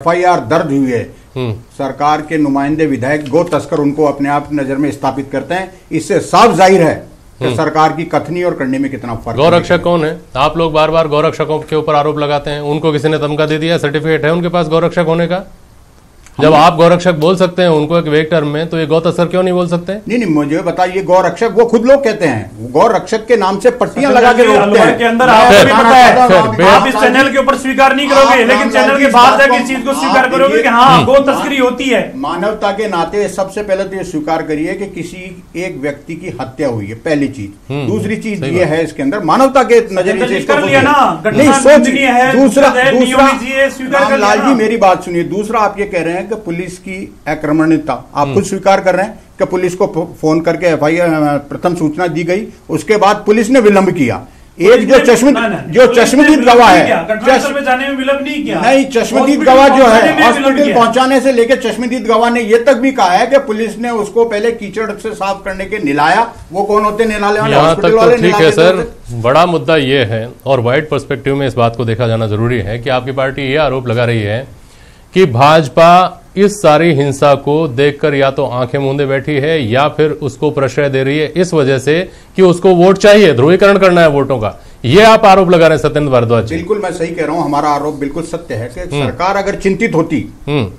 FIR दर्ज हुई है। सरकार के नुमाइंदे विधायक गो तस्कर उनको अपने आप नजर में स्थापित करते हैं। इससे साफ जाहिर है कि सरकार की कथनी और करनी में कितना फर्क है। गौरक्षक कौन है? आप लोग बार बार गौरक्षकों के ऊपर आरोप लगाते हैं। उनको किसी ने तमगा दे दिया? सर्टिफिकेट है उनके पास गौरक्षक होने का? जब आप गौरक्षक बोल सकते हैं उनको एक वेग टर्म में, तो ये गौ तस्कर क्यों नहीं बोल सकते? नहीं, मुझे बताइए, गौरक्षक वो खुद लोग कहते हैं, गौरक्षक के नाम से पट्टियां लगा के रोकते हैं। के अंदर आपको भी पता है, आप इस चैनल के ऊपर स्वीकार नहीं करोगे, लेकिन चैनल के बाहर जाकर इस चीज को स्वीकार करोगे कि हाँ गौ तस्करी होती है। मानवता के नाते सबसे पहले तो ये स्वीकार करिए कि किसी एक व्यक्ति की हत्या हुई है, पहली चीज। दूसरी चीज ये है इसके अंदर मानवता के नजरिए से कर लिया ना, नहीं सोच। दूसरा लाल जी मेरी बात सुनिए। दूसरा आप ये कह रहे हैं कि पुलिस की अक्रमणिकता, आप खुद स्वीकार कर रहे हैं कि पुलिस को फोन करके FIR प्रथम सूचना दी गई, उसके बाद पुलिस ने विलंब किया। एक जो चश्मदीद गवाह है, जाने में विलंब नहीं किया। नहीं, चश्मदीद गवाह जो है हॉस्पिटल पहुंचाने से लेकर चश्मदीद गवाह ने यह तक भी कहा है कि पुलिस ने उसको पहले कीचड़ से साफ करने के निलाया। वो कौन होते निलाने वाले? हॉस्पिटल वाले। ठीक है सर, बड़ा मुद्दा ये है और वाइड पर्सपेक्टिव में इस बात को देखा जाना जरूरी है कि आपकी पार्टी ये आरोप लगा रही है कि भाजपा इस सारी हिंसा को देखकर या तो आंखें मूंदे बैठी है या फिर उसको प्रश्रय दे रही है इस वजह से कि उसको वोट चाहिए, ध्रुवीकरण करना है वोटों का। ये आप आरोप लगा रहे हैं सत्येंद्र भारद्वाज। बिल्कुल मैं सही कह रहा हूं, हमारा आरोप बिल्कुल सत्य है कि सरकार अगर चिंतित होती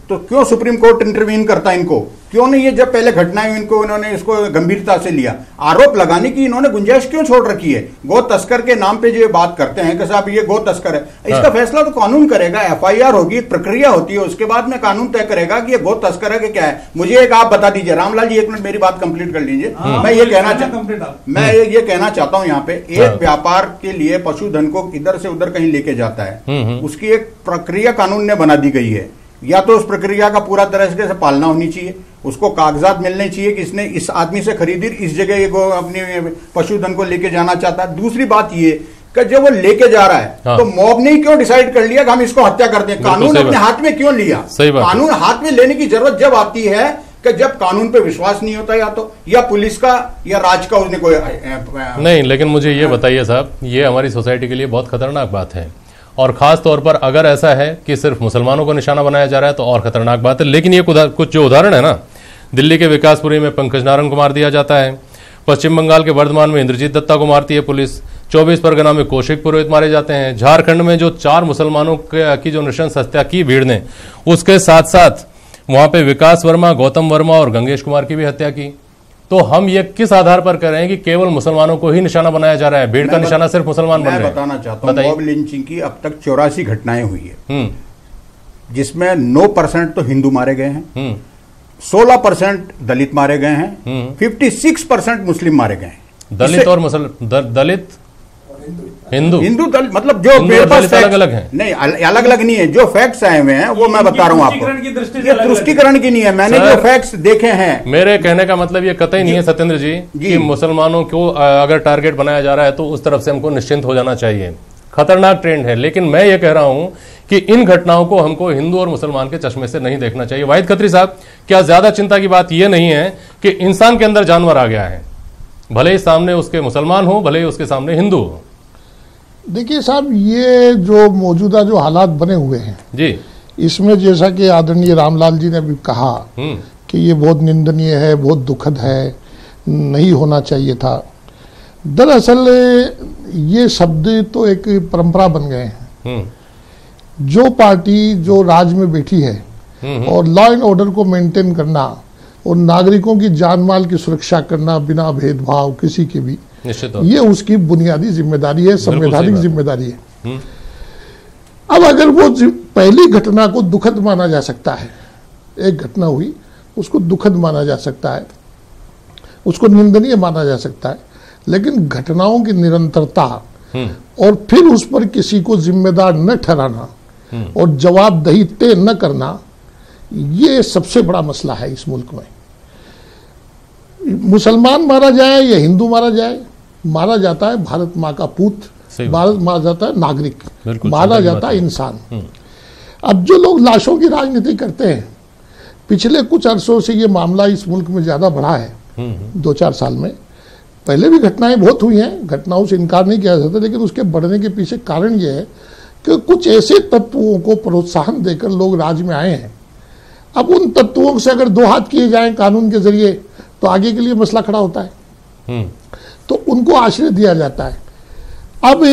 तो क्यों सुप्रीम कोर्ट इंटरवीन करता? इनको क्यों नहीं? ये जब पहले घटनाएं इनको इन्होंने इसको गंभीरता से लिया। आरोप लगाने की इन्होंने गुंजाइश क्यों छोड़ रखी है? गो तस्कर के नाम पे जो बात करते हैं कि साहब ये गो तस्कर है, इसका फैसला तो कानून करेगा। FIR होगी, प्रक्रिया होती है, उसके बाद में कानून तय करेगा कि ये गो तस्कर है कि क्या है। मुझे एक आप बता दीजिए, रामलाल जी एक मिनट मेरी बात कंप्लीट कर लीजिए। मैं ये कहना चाहता हूं यहाँ पे, एक व्यापार के लिए पशुधन को इधर से उधर कहीं लेके जाता है, उसकी एक प्रक्रिया कानून ने बना दी गई है। या तो उस प्रक्रिया का पूरा तरह से पालना होनी चाहिए, उसको कागजात मिलने चाहिए कि इसने इस आदमी से खरीदी, इस जगह को अपने पशुधन को लेके जाना चाहता है। दूसरी बात ये कि जब वो लेके जा रहा है तो मॉब ने क्यों डिसाइड कर लिया कि हम इसको हत्या करते हैं? कानून अपने हाथ में क्यों लिया? कानून हाथ में लेने की जरूरत जब आती है कि जब कानून पे विश्वास नहीं होता, या तो या पुलिस का या राज का उसने कोई नहीं। लेकिन मुझे ये बताइए साहब, ये हमारी सोसाइटी के लिए बहुत खतरनाक बात है, और खास तौर पर अगर ऐसा है कि सिर्फ मुसलमानों को निशाना बनाया जा रहा है तो और खतरनाक बात है। लेकिन ये कुछ जो उदाहरण है ना, दिल्ली के विकासपुरी में पंकज नारंग को मार दिया जाता है, पश्चिम बंगाल के वर्धमान में इंद्रजीत दत्ता को मारती है पुलिस, 24 परगना में कौशिक पुरोहित मारे जाते हैं, झारखंड में जो 4 मुसलमानों की जो नृशंस हत्या की भीड़ ने, उसके साथ साथ वहां पे विकास वर्मा, गौतम वर्मा और गंगेश कुमार की भी हत्या की। तो हम ये किस आधार पर कर रहे हैं कि केवल मुसलमानों को ही निशाना बनाया जा रहा है? भीड़ का निशाना सिर्फ मुसलमान बन रहे हैं। मैं बताना चाहता हूं, मॉब लिंचिंग की अब तक 84 घटनाएं हुई है, जिसमें 9% तो हिंदू मारे गए हैं, 16% दलित मारे गए हैं, 56% मुस्लिम मारे गए हैं। दलित और दलित हिंदू दलित मतलब जो मेरे पास अलग अलग है। नहीं, अलग अलग नहीं है, जो फैक्ट्स आए हुए हैं वो मैं बता रहा हूं आपको। ये तुष्टीकरण की नहीं है, मैंने जो फैक्ट्स देखे हैं। मेरे कहने का मतलब ये कतई नहीं है सत्येंद्र जी कि मुसलमानों को अगर टारगेट बनाया जा रहा है तो उस तरफ से हमको निश्चिंत हो जाना चाहिए। खतरनाक ट्रेंड है, लेकिन मैं ये कह रहा हूं कि इन घटनाओं को हमको हिंदू और मुसलमान के चश्मे से नहीं देखना चाहिए। वाहिद खत्री साहब, क्या ज्यादा चिंता की बात यह नहीं है कि इंसान के अंदर जानवर आ गया है, भले ही सामने उसके मुसलमान हो, भले ही उसके सामने हिंदू हो? देखिए साहब, ये जो मौजूदा जो हालात बने हुए हैं जी, इसमें जैसा कि आदरणीय रामलाल जी ने भी कहा कि ये बहुत निंदनीय है, बहुत दुखद है, नहीं होना चाहिए था। दरअसल ये शब्द तो एक परंपरा बन गए हैं। जो पार्टी जो राज में बैठी है और लॉ एंड ऑर्डर को मेंटेन करना और नागरिकों की जान माल की सुरक्षा करना बिना भेदभाव किसी की भी, ये उसकी बुनियादी जिम्मेदारी है, संवैधानिक जिम्मेदारी है। अब अगर वो पहली घटना को दुखद माना जा सकता है, एक घटना हुई उसको दुखद माना जा सकता है, उसको निंदनीय माना जा सकता है, लेकिन घटनाओं की निरंतरता और फिर उस पर किसी को जिम्मेदार न ठहराना और जवाबदेही तय न करना, ये सबसे बड़ा मसला है इस मुल्क में। मुसलमान मारा जाए या हिंदू मारा जाए, मारा जाता है भारत माँ का पूत, मारा जाता है नागरिक, मारा जाता है इंसान। अब जो लोग लाशों की राजनीति करते हैं, पिछले कुछ अरसों से ये मामला इस मुल्क में ज्यादा बढ़ा है, 2-4 साल में। पहले भी घटनाएं बहुत हुई हैं, घटनाओं से इनकार नहीं किया जा सकता, लेकिन उसके बढ़ने के पीछे कारण ये है कि कुछ ऐसे तत्वों को प्रोत्साहन देकर लोग राज में आए हैं। अब उन तत्वों से अगर दो हाथ किए जाएं कानून के जरिए तो आगे के लिए मसला खड़ा होता है, तो उनको आश्रय दिया जाता है। अब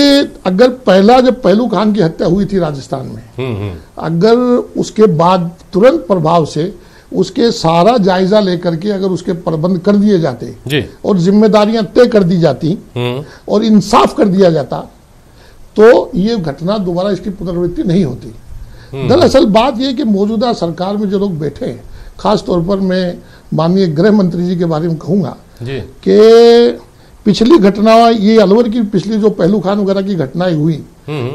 अगर पहला जब पहलू खान की हत्या हुई थी राजस्थान में, अगर उसके बाद तुरंत प्रभाव से उसके सारा जायजा लेकर के अगर उसके प्रबंध कर दिए जाते जी। और जिम्मेदारियां तय कर दी जाती और इंसाफ कर दिया जाता तो ये घटना दोबारा इसकी पुनरावृत्ति नहीं होती। दरअसल बात यह कि मौजूदा सरकार में जो लोग बैठे हैं, खास तौर पर मैं माननीय गृह मंत्री जी के बारे में कहूंगा कि पिछली घटना, ये अलवर की पिछली जो पहलू खान वगैरह की घटनाएं हुई,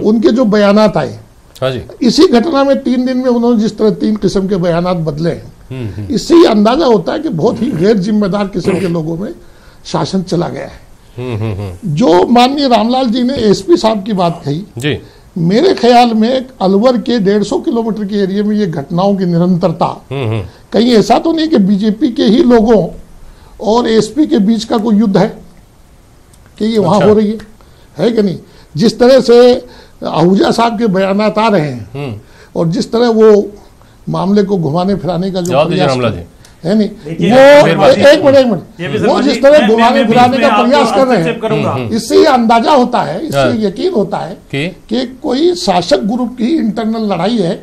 उनके जो बयानात आए, हाँ जी, इसी घटना में 3 दिन में उन्होंने जिस तरह 3 किस्म के बयानात बदले हैं, इससे ही अंदाजा होता है कि बहुत ही गैर जिम्मेदार किस्म के लोगों में शासन चला गया है। जो माननीय रामलाल जी ने एसपी साहब की बात कही जी, मेरे ख्याल में अलवर के 150 किलोमीटर के एरिया में ये घटनाओं की निरंतरता, कहीं ऐसा तो नहीं कि बीजेपी के ही लोगों और एसपी के बीच का कोई युद्ध है कि ये वहां हो रही है कि नहीं। जिस तरह से आहूजा साहब के बयानात आ रहे हैं और जिस तरह वो मामले को घुमाने फिराने का जो प्रयास है नहीं, वो एक मिनट वो जिस तरह घुमाने फिराने का प्रयास कर रहे हैं, इससे ये अंदाजा होता है, इससे यकीन होता है कि कोई शासक ग्रुप की इंटरनल लड़ाई है